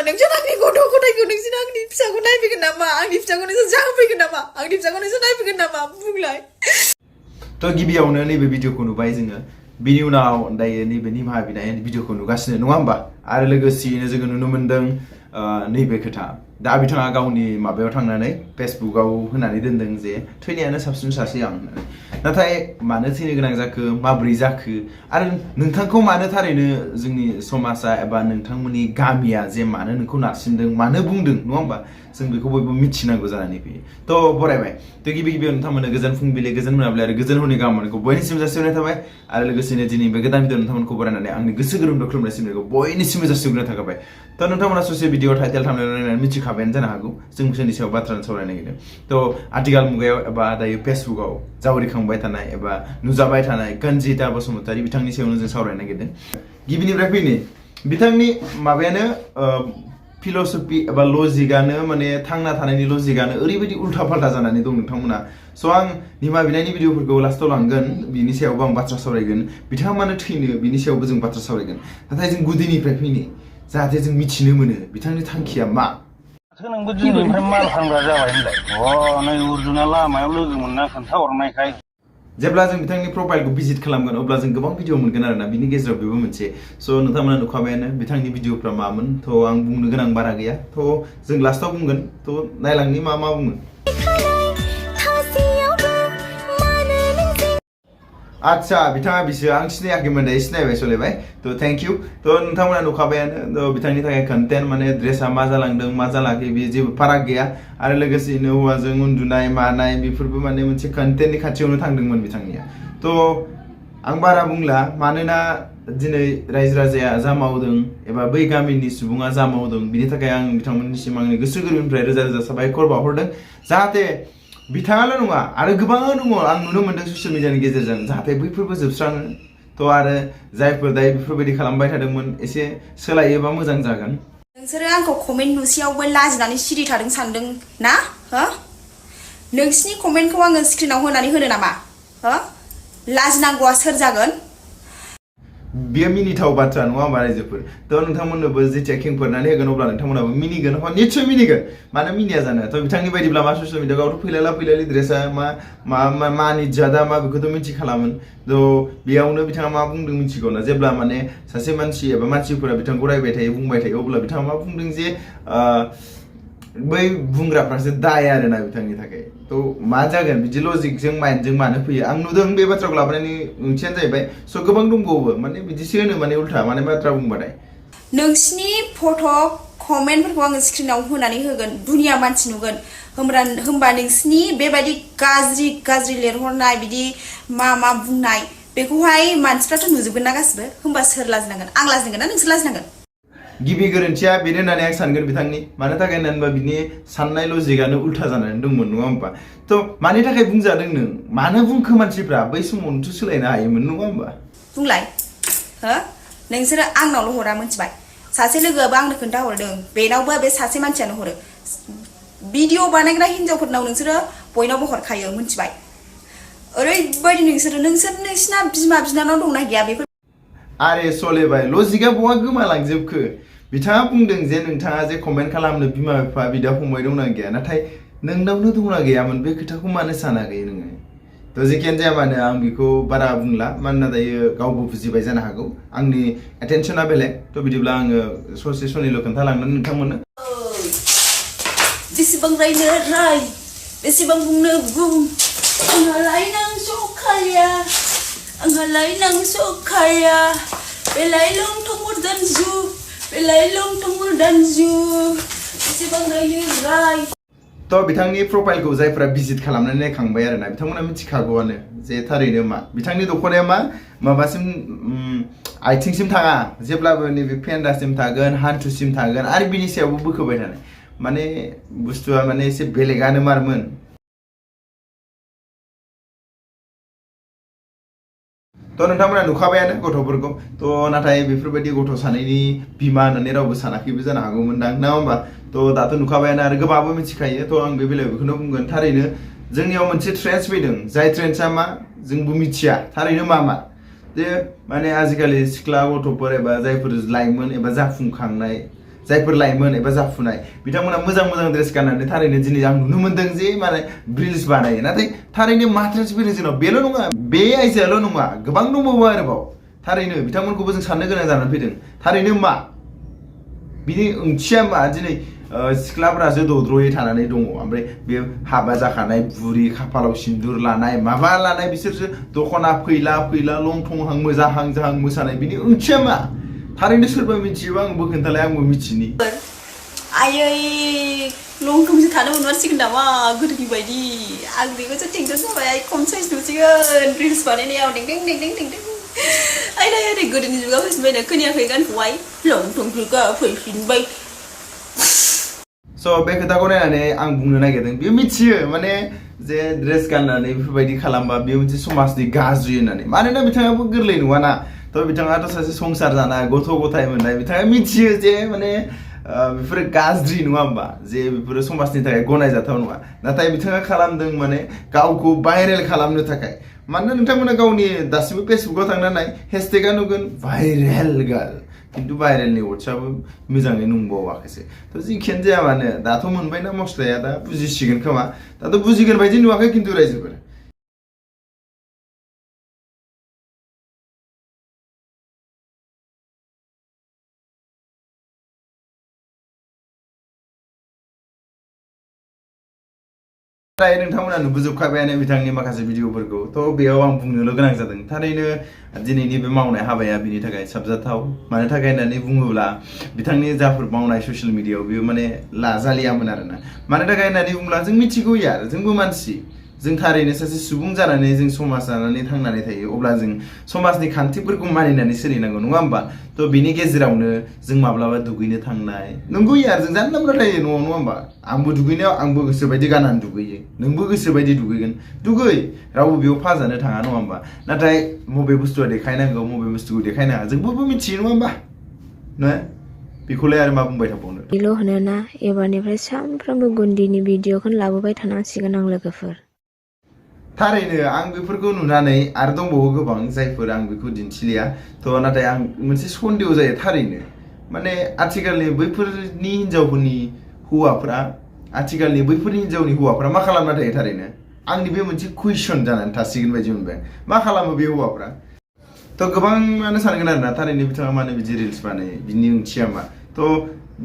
नोंसोर आंनि गथ' गथायखौ नोंसोर आंनि फिसाखौ नायफैगोन नामा आंनि फिसाखौ नोंसोर जाहोफैगोन नामा आंनि फिसाखौ नोंसोर नायफैगोन नामा बुंलाय थ' गिबियावनो नैबे भिडिअखौ नुबाय जोङो बिनि उनाव दायो नैबे निमाहा बिनाय भिडिअखौ नुगासिनो नङा होमबा आरो लोगोसेयैनो जोङो नुनो मोन्दों नैबे खोथा दा बिथाङा गावनि माबायाव थांनानै फेसबुकआव होनानै दोनदों जे थैनायानो साबसिन सासे आं नाथाय मानो थैनो गोनां जाखो माब्रै जाखो आरो नोंथांखौ मानो थारैनो जोंनि समाजा एबा नोंथांमोननि गामिया जे मानो नोंखौ नारसिनदों मानो बुंदों नङा होमबा जों बेखौ बयबो मिथिनांगौ जानानै फैयो थ' बरायबाय थ' गिबियाव नोंथांमोननो गोजोन फुंबिलि गोजोन मोनाबिलि आरो गोजोन हरनि गाहामखौ बयनिसिम जासिहरनाय थाबाय आरो लोगोसेनो दिनै बे गोदान भिडिअ नोंथांमोनखौ बरायनानै आंनि गोसो गोरबोनिफ्राय खुलुमनाय सिमनायखौ बयनिसिम जासिहरनाय थाबाय थ' नोंथांमोना ससे भिडिअ टाइटेल थांनानै नायनानै मिथिखाबायानो जानो हागौ जों बिसोरनि सायाव बाथ्रा सावरायनो नागिरदों थ' आथिखाल मुगायाव एबा दायो फेसबुकआव जावरिखांबाय थानाय एबा नुजाबाय थानाय कनजिता बसुमतारी बिथांनि सायावनो जों सावरायनो नागिरदों गिबिनिफ्राय फैनि बिथांनि माबायानो फिलसफि एबा लजिकआनो माने थांना थानायनि लजिकआनो ओरैबायदि उल्था फाल्था जानानै दं नोंथांमोना स' आं निमा बिनायनि भिडिअफोरखौ लास्टाव लांगोन बिनि सायावबो आं बाथ्रा सावरायगोन बिथाङा मानो थैनो बिनि सायावबो जों बाथ्रा सावरायगोन नाथाय जों गुदिनिफ्राय फैनि जाहाथे जों मिथिनो मोनो बिथांनि थांखिया मा नोंबो दिनैनिफ्राय माल फानग्रा जाबाय होनलाय नै अर्जुना लामायाव लोगो मोनना खोन्थाहरनायखाय जेब्ला जों बिथांनि प्रफाइलखौ भिजिट खालामगोन अब्ला जों गोबां भिडिअ मोनगोन आरोना बिनि गेजेराव बेबो मोनसे स' नोंथांमोना नुखाबायानो बिथांनि भिडिअफ्रा मामोन थ' आं बुंनो गोनां बारा गैया थ' जों लास्टाव बुंगोन थ' नायलांनि मा बुङो आच्छा बिथाङा बिसो आं सिनायाखैमोन दायो सिनायबाय सलायबाय थ' थेंक इउ थ' नोंथांमोना नुखाबायानो थ' बिथांनि थाखाय कन्टेन्ट माने ड्रेसा मा जालांदों मा जालाखै बे जेबो फाराग गैया आरो लोगोसेनो हौवाजों उन्दुनाय मानाय बेफोरबो माने मोनसे कन्टेन्टनि खाथियावनो थांदोंमोन बिथांनिया थ' आं बारा बुंला मानोना दिनै रायजो राजाया जा मावदों एबा बै गामिनि सुबुङा जा मावदों बिनि थाखाय आं बिथांमोननिसिम आंनि गोसो गोरबोनिफ्राय रोजा रोजा साबायखर बावहरदों जाहाथे बिथाङाल' नङा आरो गोबां दङ आं नुनो मोन्दों ससियेल मिडियानि गेजेरजों जाहाथे बैफोरबो जोबस्राङो थ' आरो जायफोर दायो बेफोरबायदि खालामबाय थादोंमोन एसे सोलायोबा मोजां जागोन नोंसोरो आंखौ कमेन्ट नुसेयावबो लाजिनानै सिरि थादों सानदों ना हो नोंसिनि कमेन्टखौ आङो स्क्रिनाव होनानै होनो नामा हो लाजिनांगौआ सोर जागोन बेयो मिनिथाव बाथ्रा नङा होमबा रायजोफोर थ' नोंथांमोननोबो जेथिया खेंफोरनानै होगोन अब्ला नोंथांमोनाबो मिनिगोन निस्सय मिनिगोन मानो मिनिया जानो थ' बिथांनि बायदिब्ला मा ससियेल मिडियाआवथ' फैलायला ड्रेसा मानि जादा मा बेखौथ' मिथिखालामोन थ' बेयावनो बिथाङा मा बुंदों मिथिगौ ना जेब्ला माने सासे मानसि एबा मानसिफोरा बिथांखौ रायबाय थायो बुंबाय थायो अब्ला बिथाङा मा बुंदों जे बै बुंग्राफ्रासो दाय आरोना बिथांनि थाखाय थ' मा जागोन बिदि लजिकजों माइन्डजों मानो फैयो आं नुदों बे बाथ्राखौ लाबोनायनि ओंथियानो जाहैबाय स' गोबां दंबावो माने बिदिसो होनो माने उल्था माने बाथ्रा बुंबाथाय नोंसिनि फट' कमेन्टफोरखौ आङो स्क्रिनाव होनानै होगोन दुनिया मानसि नुगोन होमबा नोंसिनि बेबायदि गाज्रि लिरहरनाय बिदि मा बुंनाय बेखौहाय मानसिफ्राथ' नुजोबगोन ना गासिबो होमबा सोर लाजिनांगोन आं लाजिनांगोन ना नोंसोर लाजिनांगोन गिबि गोरोन्थिया बेनो होननानै आं सानगोन बिथांनि मानो थाखाय होननानै बिनि साननाय लजिकआनो उल्था जानानै दंमोन नङा होमबा थ' मानि थाखाय बुंजादों नों मानो बुंखो मानसिफ्रा बै समावनोथ' सोलायनो हायोमोन नङा होमबा बुंलाय हो नोंसोरो आंनावल' हरा मिथिबाय सासे लोगोआबो आंनो खोन्थाहरदों बेनावबो बे सासे मानसियानो हरो भिडिअ बानायग्रा हिन्जावफोरनाव नोंसोरो बयनावबो हरखायो मिथिबाय ओरैबायदि नोंसिना बिमा बिनानाव दंना गैया बेफोर आरे सलेबाय लजिकआ बहा गोमालांजोबखो बिथाङा बुंदों जे नोंथाङा जे कमेन्ट खालामनो बिमा बिफा बिदा फंबाय दंना गैया नाथाय नोंनावनो दंना गैयामोन बे खोथाखौ मानो सानाखै नोङो थ' जेखियानो जाया मानो आं बेखौ बारा बुंला मानोना दायो गावबो बुजिबाय जानो हागौ आंनि एटेनसना बेलेग थ' बिदिब्ला आङो ससे सनैल' खोन्थालांनानै नोंथांमोननो बेसेबां रायनो राय बेसेबां बुंनो बुं आंहालाय नों सखाया बेलाय लंथं दानजु बेसेबां रायनो राय थ' बिथांनि प्रफाइलखौ जायफोरा भिजिट खालामनानै नायखांबाय आरोना बिथांमोना मिथिखागौआनो जे थारैनो मा बिथांनि दख'नाया मा माबासिम आथिंसिम थाङा जेब्लाबो नैबे फेन्दासिम थागोन हान्थुसिम थागोन आरो बिनि सायावबो बोखोबाय थानाय माने बुस्थुआ माने एसे बेलेगानो मारमोन थ' नोंथांमोना नुखाबायानो गथ'फोरखौ थ' नाथाय बेफोरबायदि गथ' सानैनि बिमा होननानै रावबो सानाखैबो जानो हागौमोनदां ना होमबा थ' दाथ' नुखाबायानो आरो गोबांबो मिथिखायो थ' आं बे बेलायाव बेखौनो बुंगोन थारैनो जोंनियाव मोनसे ट्रेन्स फैदों जाय ट्रेन्सआ मा जोंबो मिथिया थारैनो मा जे माने आजिखालि सिख्ला गथ'फोर एबा जायफोर लाइमोन एबा जायफोर लाइमोन एबा जाफुनाय बिथांमोना मोजां मोजां ड्रेस गाननानै थारैनो दिनै आं नुनो मोनदों जे माने रिल्स बानायो नाथाय थारैनो मा ट्रेन्सफारेन्स जोंनाव बेल' नङा बे आइजोआल' नङा गोबां दंबावो आरोबाव थारैनो बिथांमोनखौबो जों साननो गोनां जानानै फैदों थारैनो मा बिनि ओंथिया मा दिनै सिख्लाफोरासो दद्र'यै थानानै दङ ओमफ्राय बे हाबा जाखानाय बुरि खाफालाव सिन्दुर लानाय माबा लानाय बिसोरसो दख'ना फैला लंथंहां मोजाहां जाहां मोसानाय बिनि ओंथिया मा थारैनो सोरबा मिथियोबा आंबो खोन्थालाय आंबो मिथिनि आयै लंथंसो थानो मोनमारसिगोन नामा गोदोनि बायदि आं बेखौसो टेनसन जाबाय खम साइज नुसिगोन रिल्स बानायनायाव दें आयै गोदोनि जुगाव फैफिनबायनो खोनायाखै गानखौहाय लंथंफोरखौ फैफिनबाय स' बे खोथाखौ नायनानै आं बुंनो नागिरदों बेयो मिथियो माने जे ड्रेस गाननानै बेफोरबायदि खालामबा बेयो मोनसे समाजनि गाज्रि होननानै मानोना बिथाङाबो गोरलै नङाना थ' बिथाङाथ' सासे संसार जानाय गथ' गथाय मोननाय बिथाङा मिथियो जे माने बेफोरो गाज्रि नङा होमबा जे बेफोरो समाजनि थाखाय गनायजाथाव नङा नाथाय बिथाङा खालामदों माने गावखौ भाइरेल खालामनो थाखाय मानोना नोंथांमोना गावनि दासिमबो फेसबुकाव थांनानै हेशटेगा नुगोन भाइरेल गार्ल खिन्थु भाइरेलनि वर्ड्सआबो मोजाङै नंबावाखैसो थ' जिखियानो जाया मानो दाथ' मोनबायना मस्लाया दा बुजिसिगोन खोमा दाथ' बुजिगोन बायदि नुवाखै खिन्थु रायजोफोर फ्राय नोंथांमोना नुबोजोबखाबायानो बिथांनि माखासे भिडिअफोरखौ थ' बेयाव आं बुंनोल' गोनां जादों थारैनो दिनैनि बे मावनाय हाबाया बिनि थाखाय साबजाथाव मानो थाखाय होननानै बुङोब्ला बिथांनि जाफोर मावनाय ससियेल मिडियायाव बेयो माने लाजालियामोन आरोना मानो थाखाय होननानै बुङोब्ला जों मिथिगौ यार जोंबो मानसि जों थारैनो सासे सुबुं जानानै जों समाज जानानै थांनानै थायो अब्ला जों समाजनि खान्थिफोरखौ मानिनानै सोलिनांगौ नङा होमबा थ' बिनि गेजेरावनो जों माब्लाबा दुगैनो थांनाय नंगौ यार जों जानला मोनला थायो न'आव नङा होमबा आंबो दुगैनायाव आंबो गोसोबायदि गाननानै दुगैयो नोंबो गोसोबायदि दुगैगोन दुगै रावबो बेयाव फाजानो थाङा नङा होमबा नाथाय बबे बुस्थुआ देखायनांगौ बबे बुस्थुखौ देखायनाङा जों बयबो मिथियो नङा होमबा ना बेखौलाय आरो मा बुंबाय थाबावनो बेल' होनोना एबारनिफ्राय सानफ्रोमबो गुन्दिनि भिडिअखौनो लाबोबाय थानांसिगोन आं लोगोफोर थारैनो आं बेफोरखौ नुनानै आरो दंबावो गोबां जायफोर आं बेखौ दिन्थिलिया थ' नाथाय आं मोनसे सन्देह जायो थारैनो माने आथिखालनि बैफोरनि हिन्जावफोरनि हौवाफ्रा आथिखालनि बैफोरनि हिन्जावनि हौवाफ्रा मा खालामना थायो थारैनो आंनि बे मोनसे कुइसन जानानै थासिगोन बायदि मोनबाय मा खालामो बे हौवाफ्रा थ' गोबाङानो सानगोन आरोना थारैनो बिथाङा मानो बिदि रिल्स बानायो बिनि ओंथिया मा थ'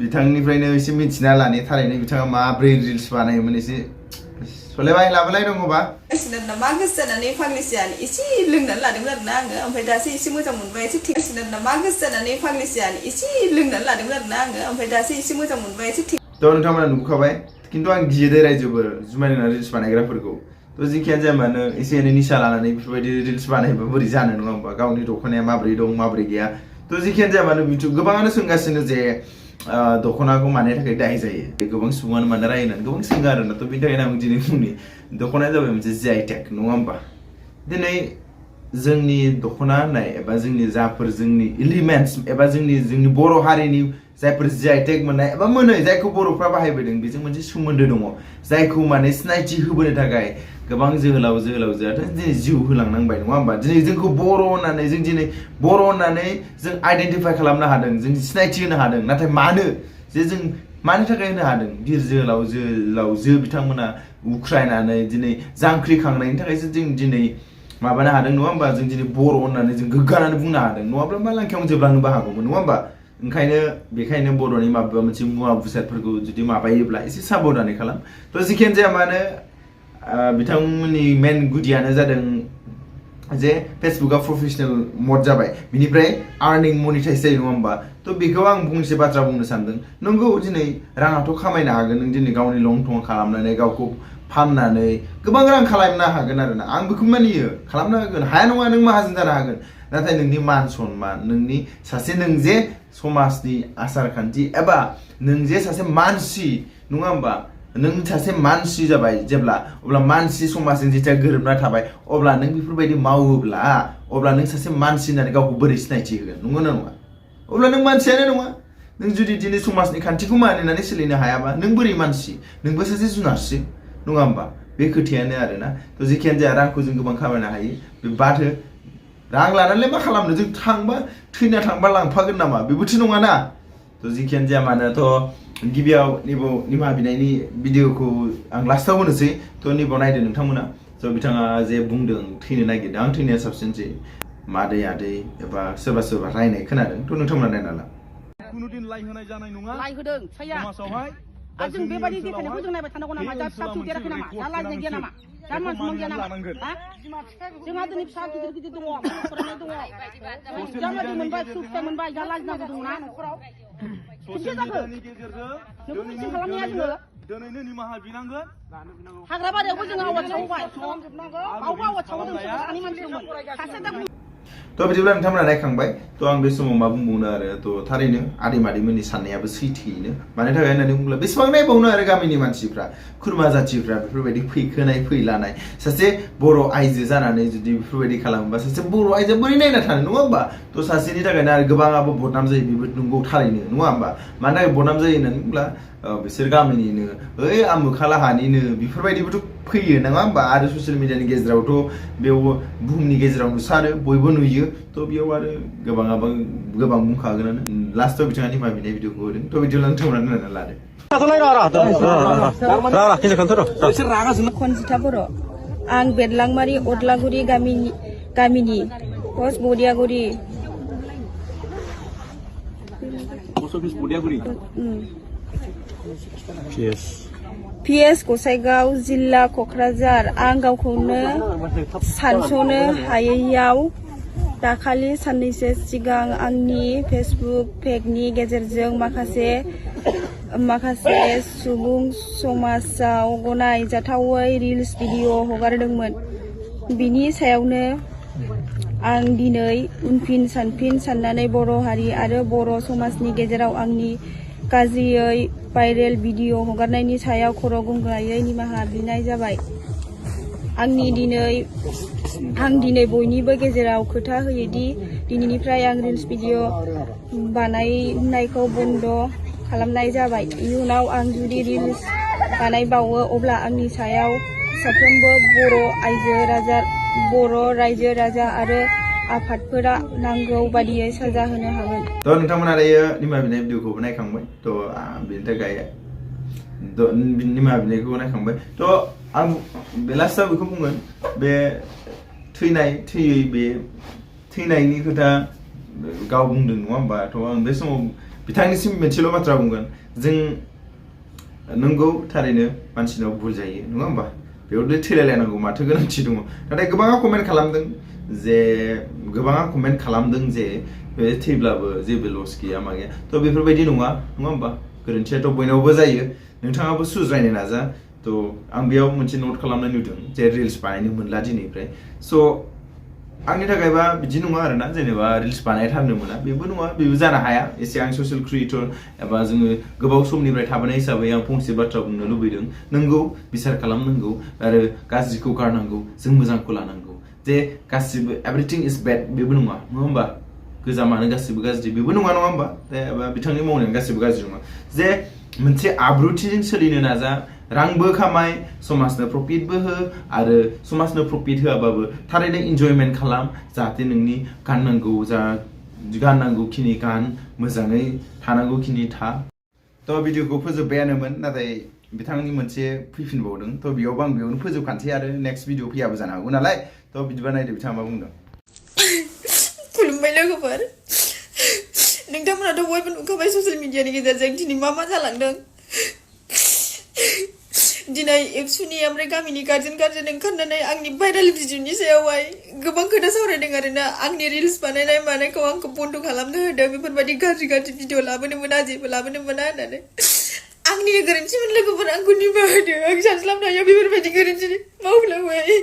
बिथांनिफ्रायनो एसे मिथिना लानि थारैनो बिथाङा माब्रै रिल्स बानायोमोन एसे सोलायबाय लाबोलाय दङबा मा गोसो जानानै फाग्लिसियानो एसे लोंनानै लादोंमोन आरोना आङो ओमफ्राय दासो एसे मोजां मोनबाय एसे थिगानो मा गोसो जानानै फाग्लिसियानो एसे लोंनानै लादोंमोन आरोना आङो ओमफ्राय दासो एसे मोजां मोनबाय एसे थ' नोंथांमोना नुखाबाय खिन्थु आं गियोदै रायजोबो जुमाय लोंनानै रिल्स बानायग्राफोरखौ थ' जिखियानो जाया मानो एसे एनै निसा लानानै बेफोरबायदि रिल्स बानायबा बोरै जानो नङा होमबा गावनि दख'नाया माब्रै दं माब्रै गैया थ' जिखियानो जाया मानो गोबाङानो सोंगासिनो जे दख'नाखौ मानि थाखाय दाय जायो गोबां सुबुङानो मानो रायो होननानै गोबां सोङो आरोना थ' बेनि थाखायनो आं दिनै बुंनि दख'नाया जाबाय मोनसे जिआइटेक नङा होमबा दिनै जोंनि दख'ना होननाय एबा जोंनि जाफोर जोंनि एलिमेन्टस एबा जोंनि बर' हारिनि जायफोर जिआइटेक मोननाय एबा मोनै जायखौ बर'फ्रा बाहायबोदों बेजों मोनसे सोमोन्दो दङ जायखौ माने सिनायथि होबोनो थाखाय गोबां जोहोलावजोआथ' दिनै जिउ होलांनांबाय नङा होमबा दिनै जोंखौ बर' होननानै जों दिनै बर' होननानै जों आइडेन्टिफाइ खालामनो हादों जों सिनायथि होनो हादों नाथाय मानो जे जों मानि थाखाय होनो हादों बिर जोहोलावजो बिथांमोना उख्रायनानै दिनै जांख्रिखांनायनि थाखायसो जों दिनै माबानो हादों नङा होमबा जों दिनै बर' होननानै जों गोग्गानानै बुंनो हादों नङाब्ला मा लांखायावनो जोबलांनोबो हागौमोन नङा होमबा बेखायनो बर'नि माबा मोनसे मुवा बेसादफोरखौ जुदि माबायोब्ला एसे साबधानै खालाम थ' जिखियानो जाया मानो बिथांमोननि मेन गुदियानो जादों जे फेसबुकआ प्रफेसनेल मड जाबाय बिनिफ्राय आर्निं मनिटाइज जायो नङा होमबा थ' बेखौ आं फंसे बाथ्रा बुंनो सानदों नंगौ दिनै राङाथ' खामायनो हागोन नों दिनै गावनि लं थं खालामनानै गावखौ फाननानै गोबां रां खालामनो हागोन आरोना आं बेखौ मानियो खालामनो हागोन हाया नङा नों माहाजोन जानो हागोन नाथाय नोंनि मान सन्मान नोंनि सासे नों जे समाजनि आसार खान्थि एबा नों जे सासे मानसि नङा होमबा नों सासे मानसि जाबाय जेब्ला अब्ला मानसि समाजजों जेथिया गोरोबना थाबाय अब्ला नों बेफोरबायदि मावोब्ला अब्ला नों सासे मानसि होननानै गावखौ बोरै सिनायथि होगोन नंगौना नङा अब्ला नों मानसियानो नङा नों जुदि दिनै समाजनि खान्थिखौ मानिनानै सोलिनो हायाबा नों बोरै मानसि नोंबो सासे जुनारसो नङा होमबा बे खोथायानो आरोना थ' जेखियानो जाया रांखौ जों गोबां खामायनो हायो बे बाथो रां लानानैलाय मा खालामनो जों थैना थांबा लांफागोन नामा बेबोथ' नङाना थ' जिखियानो जाया मानो थ' गिबियाव नैबाव निमाहा बिनायनि भिडिअखौ आं लास्टाव होनोसै थ' नैबाव नायदो नोंथांमोना थ' बिथाङा जे बुंदों थैनो नागिरदों आं थैनाया साबसिनसै मादै आदै एबा सोरबा रायनाय खोनादों थ' नोंथांमोना नायना ला खुनुदिन लाइ होनाय जानाय नङा लाइ होदों साया समाजावहाय जों बेबायदि देखायनायखौ जों नायबाय थानांगौ नामा जा फिसा देराखै नामा जा लाजिनाय गैया नामा जा मान सनमान गैया नामा जोंहा दिनै फिसा गिदिर दङ फरायनाय दङ जा बायदि मोनबाय फिथाइ मोनबाय जा लाजिनांगौ दङ ना न'खराव ससियेल मिडियानि गेजेरजों नों खालामनाया जोङो दिनैनो निमाहा बिनांगोन हाग्रा बारियावबो जोङो आवाज सावबाय आवबो आवाज सावो जों सानै मानसि दंमोन सासे दा थ' बिदिब्ला नोंथांमोना नायखांबाय थ' आं बे समाव मा बुंबावनो आरो थ' थारैनो आदै मादैमोननि साननायाबो सैथोयैनो मानि थाखाय होननानै बुङोब्ला बेसेबां नायबावनो आरो गामिनि मानसिफ्रा खुरमा जाथिफ्रा बेफोरबायदि फैखोनाय फैलानाय सासे बर' आइजो जानानै जुदि बेफोरबायदि खालामोबा सासे बर' आइजोआ बोरै नायना थानो नङा होमबा थ' सासेनि थाखायनो आरो गोबाङाबो बदनाम जायो बेबो नंगौ थारैनो नङा होमबा मानि थाखाय बदनाम जायो होननानै बुङोब्ला बिसोर गामिनिनो ओइ आमुखालाहानिनो बेफोरबायदिबोथ' फैयो नङा होमबा आरो ससियेल मिडियानि गेजेरावथ' बेयाव बुहुमनि गेजेराव नुसारो बयबो नुयो थ' बेयाव आरो गोबाङाबो गोबां बुंखागोनानो लास्टआव बिथाङा निमाहा बिनाय भिडिअखौ होदों थ' बिदिब्ला नोंथांमोना नायना लादो खनजिता बर' आं बेदलांमारि उदलागुरि गामिनि पस्ट बदियागुरि PS गसाइगाव जिल्ला क'क्राझार आं गावखौनो सानस'नो हायैयाव दाखालि साननैसो सिगां आंनि फेसबुक पेजनि गेजेरजों माखासे सुबुं समाजाव गनायजाथावै रिल्स भिडिअ हगारदोंमोन बिनि सायावनो आं दिनै उनफिन सानफिन साननानै बर' हारि आरो बर' समाजनि गेजेराव आंनि गाज्रियै भाइरेल भिडिअ हगारनायनि सायाव खर' गंग्रायै निमाहा बिनाय जाबाय आं दिनै बयनिबो गेजेराव खोथा होयोदि दिनैनिफ्राय आं रिल्स भिडिअ बानायनायखौ बन्द' खालामनाय जाबाय इयुनाव आं जुदि रिल्स बानायबावो अब्ला आंनि सायाव साफ्रोमबो बर' रायजो राजा आरो आफादफोरा नांगौ बादियै साजा होनो हागोन थ' नोंथांमोना दायो निमाहा बिनाय भिडिअखौबो नायखांबाय थ' बेनि थाखाय निमाहा बिनायखौ नायखांबाय थ' आं बे लास्टआव बेखौ बुंगोन बे थैनायनि खोथा गाव बुंदों नङा होमबा थ' आं बे समाव बिथांनिसिम मोनसेल' बाथ्रा बुंगोन जों नंगौ थारैनो मानसिनाव भुल जायो नङा होमबा बेयावनो थैलायलायनांगौ माथो गोनांथि दङ नाथाय गोबाङा कमेन्ट खालामदों जे बे थैब्लाबो जेबो लस गैया मा गैया थ' बेफोरबायदि नङा होमबा गोरोन्थियाथ' बयनावबो जायो नोंथाङाबो सुज्रायनो नाजा थ' आं बेयाव मोनसे नट खालामनाय नुदों जे रिल्स बानायनो मोनला दिनैफ्राय स' आंनि थाखायबा बिदि नङा आरोना जेनेबा रिल्स बानायथारनो मोना बेबो नङा बेबो जानो हाया एसे आं ससियेल क्रिएटर एबा जोङो गोबाव समनिफ्राय थाबोनाय हिसाबै आं फंसे बाथ्रा बुंनो लुबैदों नंगौ बिसार खालामनांगौ आरो गाज्रिखौ गारनांगौ जों मोजांखौ लानांगौ जे गासिबो एभरिथिं इज बेड बेबो नङा होमबा गोजामानो गासिबो गाज्रि बेबो नङा होमबा बिथांनि मावनायानो गासिबो गाज्रि नङा जे मोनसे आब्रुथिजों सोलिनो नाजा रांबो खामाय समाजनो प्रफिटबो हो आरो समाजनो प्रफिट होआबाबो थारैनो इन्जयमेन्ट खालाम जाहाथे नोंनि गाननांगौ खिनि गान मोजाङै थानांगौ खिनि था थ' भिडिअखौ फोजोबबायानोमोन नाथाय बिथांनि मोनसे फैफिनबावदों थ' बेयावनो फोजोबखानोसै आरो नेक्स्ट भिडिअ फैयाबो जानो हागौ नालाय थ' बिदिबा नायदो बिथाङा मा बुंदों खुलुमबाय लोगोफोर नोंथांमोनाथ' बयबो नुखाबाय ससियेल मिडियानि गेजेरजों दिनै मा जालांदों दिनै एबसुनि ओमफ्राय गामिनि गार्जेन ओंखारनानै आंनि भाइरेल भिडिअनि सायावहाय गोबां खोथा सावरायदों आरोना आंनि रिल्स बानायनाय मानायखौ आंखौ बन्द' खालामनो होदों बेफोरबायदि गाज्रि भिडिअ लाबोनो मोना जेबो लाबोनो मोना होननानै आंनि गोरोन्थिमोन लोगोफोर आंखौ निमाहा होदो आं सानस्लाबनो हाया बेफोरबायदि गोरोन्थि मावफ्लांबाय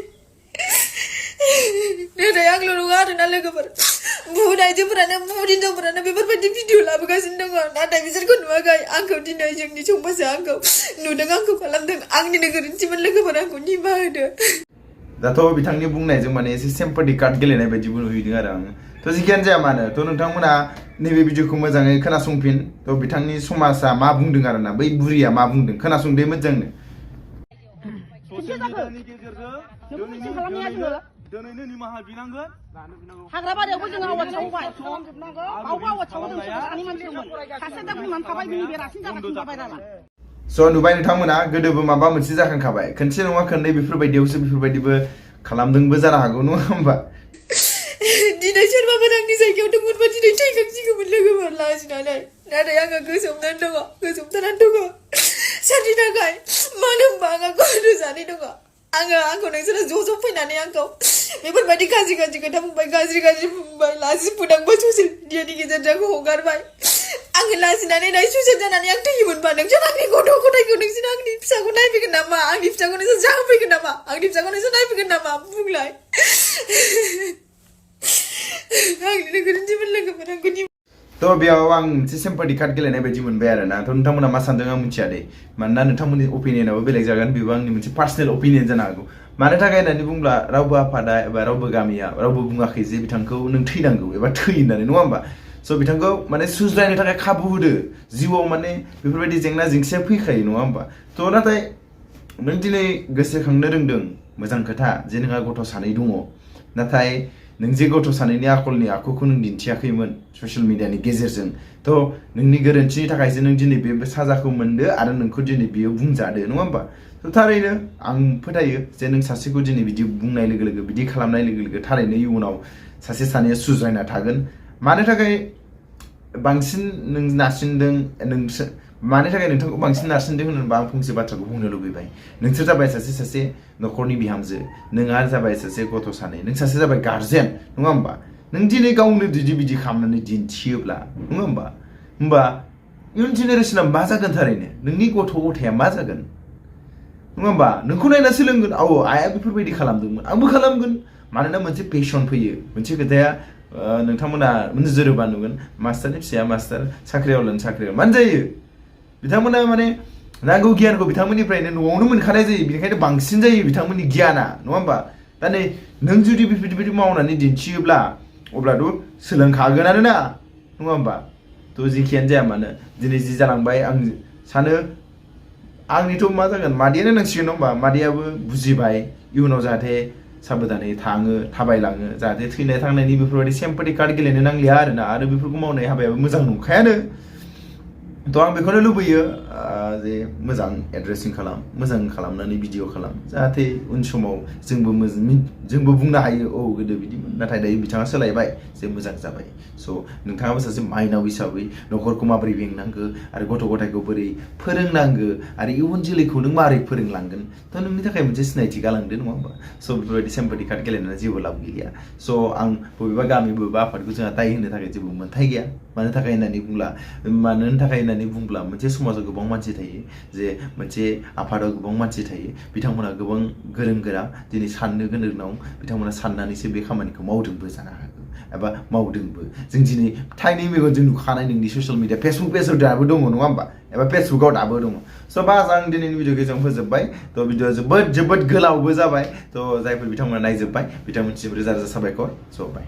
नाथाय आंल' नङा आरोना लोगोफोर बुहुत आइजोफोरानो बुहुत हिनजावफोरानो बेफोरबायदि भिडिअ लाबोगासिनो दङ नाथाय बिसोरखौ नुवाखै आंखौ दिनै जोंनि समाजा आंखौ नुदों आंखौ खालामदों आंनिनो गोरोन्थिमोन लोगोफोर आंखौ निमाहा होदो दाथ' बिथांनि बुंनायजों माने एसे सेम्पाथि कार्ड गेलेनाय बायदिबो नुहैदों आरो आङो थ' जिखियानो जाया मानो थ' नोंथांमोना नैबे भिडिअखौ मोजाङै खोनासंफिन थ' बिथांनि समाजा मा बुंदों आरोना बै बुरिया मा बुंदों खोनासंदो मोजांनो ससियेल मिडियानि गेजेरजों दिनैनो निमाहा बिनांगोन हाग्रा बारियावबो जों आवाज सावबाय बावबो आवाज सावो जों सानै मानसि दंमोन सासे दा बुंनानै थाबाय बिनि बेरासिन जागासिनो थाबाय दाना स' नुबाय नोंथांमोना गोदोबो माबा मोनसे जाखांखाबाय खनसे नङा खननै बेफोरबायदियावसो बेफोरबायदिबो खालामदोंबो जानो हागौ नङा होमबा दिनै सोरबाफोर आंनि जायगायाव दंमोनबा दिनै थैखांसिगौमोन लोगोफोर लाजिनानै नाथाय आङो गोसोमनानै दङ गोसोमथानानै दङ सोरनि थाखाय मानो होनबा आंहा गथ' सानै दङ आंखौ नोंसोरो ज' फैनानै आंखौ बेफोरबायदि गाज्रि खोथा बुंबाय गाज्रि बुंबाय लाजि फोनांबाय ससियेल मिडियानि गेजेरजों हगारबाय आङो लाजिनानै दायो सुइसाइड जानानै आं थैयोमोनबा नोंसोर आंनि गथ' गथायखौ नोंसोर आंनि फिसाखौ नायफैगोन नामा आंनि फिसाखौ नोंसोर जाहोफैगोन नामा आंनि फिसाखौ नोंसोर नायफैगोन नामा बुंलाय आंनि गोरोन्थिमोन लोगोफोर आंखौ थ' बेयाव आं मोनसे सिम्पाथि कार्ड गेलेनाय बायदि मोनबाय आरो ना थ' नोंथांमोना मा सानदों आं मिथिया दे मानोना नोंथांमोननि अपिनियनाबो बेलेग जागोन बेबो आंनि मोनसे पार्सनेल अपिनियन जानो हागौ मानो थाखाय होननानै बुंब्ला रावबो आफादा एबा रावबो गामिया रावबो बुङाखै जे बिथांखौ नों थैनांगौ एबा थै होननानै नङा होमबा स' बिथांखौ माने सुज्रायनो थाखाय खाबु होदो जिउआव माने बेफोरबायदि जेंना जेंसिया फैखायो नङा होमबा थ' नाथाय नों दिनै गोसोखांनो रोंदों मोजां खोथा जे नोंहा गथ' सानै दङ नाथाय नों जे गथ' सानैनि आखलनि आखुखौ नों दिन्थियाखैमोन ससियेल मिडियानि गेजेरजों थ' नोंनि गोरोन्थिनि थाखायसो नों दिनै बे साजाखौ मोनदो आरो नोंखौ दिनै बियो बुंजादो नङा होमबा थ' थारैनो आं फोथायो जे नों सासेखौ दिनै बिदि बुंनाय लोगो लोगो बिदि खालामनाय लोगो लोगो थारैनो इयुनाव सासे सानैया सुज्रायना थागोन मानो थाखाय बांसिन नों नारसिनदों नोंसोर मानि थाखाय नोंथांखौ बांसिन नारसिनदों होनोबा आं फंसे बाथ्राखौ बुंनो लुबैबाय नोंसोर जाबाय सासे न'खरनि बिहामजो नोंहा जाबाय सासे गथ' सानै नों सासे जाबाय गार्जेन नङा होमबा नों दिनै गावनो बिदि खालामनानै दिन्थियोब्ला नङा होमबा इयुन जेनेरेसना मा जागोन थारैनो नोंनि गथ' गथाया मा जागोन नङा होमबा नोंखौ नायना सोलोंगोन आइया बेफोरबायदि खालामदोंमोन आंबो खालामगोन मानोना मोनसे पेशन फैयो मोनसे खोथाया नोंथांमोना नोजोर होबा नुगोन मास्टारनि फिसाया मास्टार साख्रियावलानि साख्रियाव मानो जायो बिथांमोना माने नांगौ गियानखौ बिथांमोननिफ्रायनो न'आवनो मोनखानाय जायो बेनिखायनो बांसिन जायो बिथांमोननि गियाना नङा होमबा दा नै नों जुदि बेफोरबायदि मावनानै दिन्थियोब्ला अब्लाथ' सोलोंखागोनानो ना नङा होमबा थ' जेखियानो जाया मानो दिनै जि जालांबाय आं सानो आंनिथ' मा जागोन मादैयानो नांसिगोन नङा होमबा मादैयाबो बुजिबाय इयुनाव जाहाथे साबधानै थाङो थाबायलाङो जाहाथे थैनाय थांनायनि बेफोरबायदि सिम्पाथि कार्ड गेलेनो नांलिया आरोना आरो बेफोरखौ मावनाय हाबायाबो मोजां नंखायानो थ' आं बेखौनो लुबैयो जे मोजां एड्रेसिं खालाम मोजां खालामनानै भिडिअ खालाम जाहाथे उन समाव जोंबो बुंनो हायो गोदो बिदिमोन नाथाय दायो बिथाङा सोलायबाय जे मोजां जाबाय स' नोंथाङाबो सासे माइनाव हिसाबै न'खरखौ माबोरै बेंनांगौ आरो गथ' गथायखौ बोरै फोरोंनांगौ आरो इयुन जोलैखौ नों माबोरै फोरोंलांगोन थ' नोंनि थाखाय मोनसे सिनायथि गालांदो नङा होमबा स' बेफोरबायदि सिम्पाथि कार्ड गेलेनानै जेबो लाब गैलिया स' आं बबेबा गामि बबेबा आफादखौ जोंहा दाय होनो थाखाय जेबो मोन्थाय गैया मानो थाखाय होननानै बुंब्ला मोनसे समाजाव गोबां मानसि थायो जे मोनसे आफादाव गोबां मानसि थायो बिथांमोना गोबां गोरों गोरा दिनै साननो गोरोंनाव बिथांमोना साननानैसो बे खामानिखौ मावदोंबो जानो हागौ एबा मावदोंबो जों दिनै थाइनै मेगनजों नुखानाय नोंनि ससियेल मिडिया फेसबुक पेजाव दाबो दङ नङा होमबा एबा फेसबुकाव दाबो दङ स' बास आं दिनैनि भिडिअखौ जों फोजोबबाय थ' भिडिअआ जोबोद गोलावबो जाबाय थ' जायफोर बिथांमोना नायजोब्बाय बिथांमोनसिम रोजा रोजा साबायखर स' बाय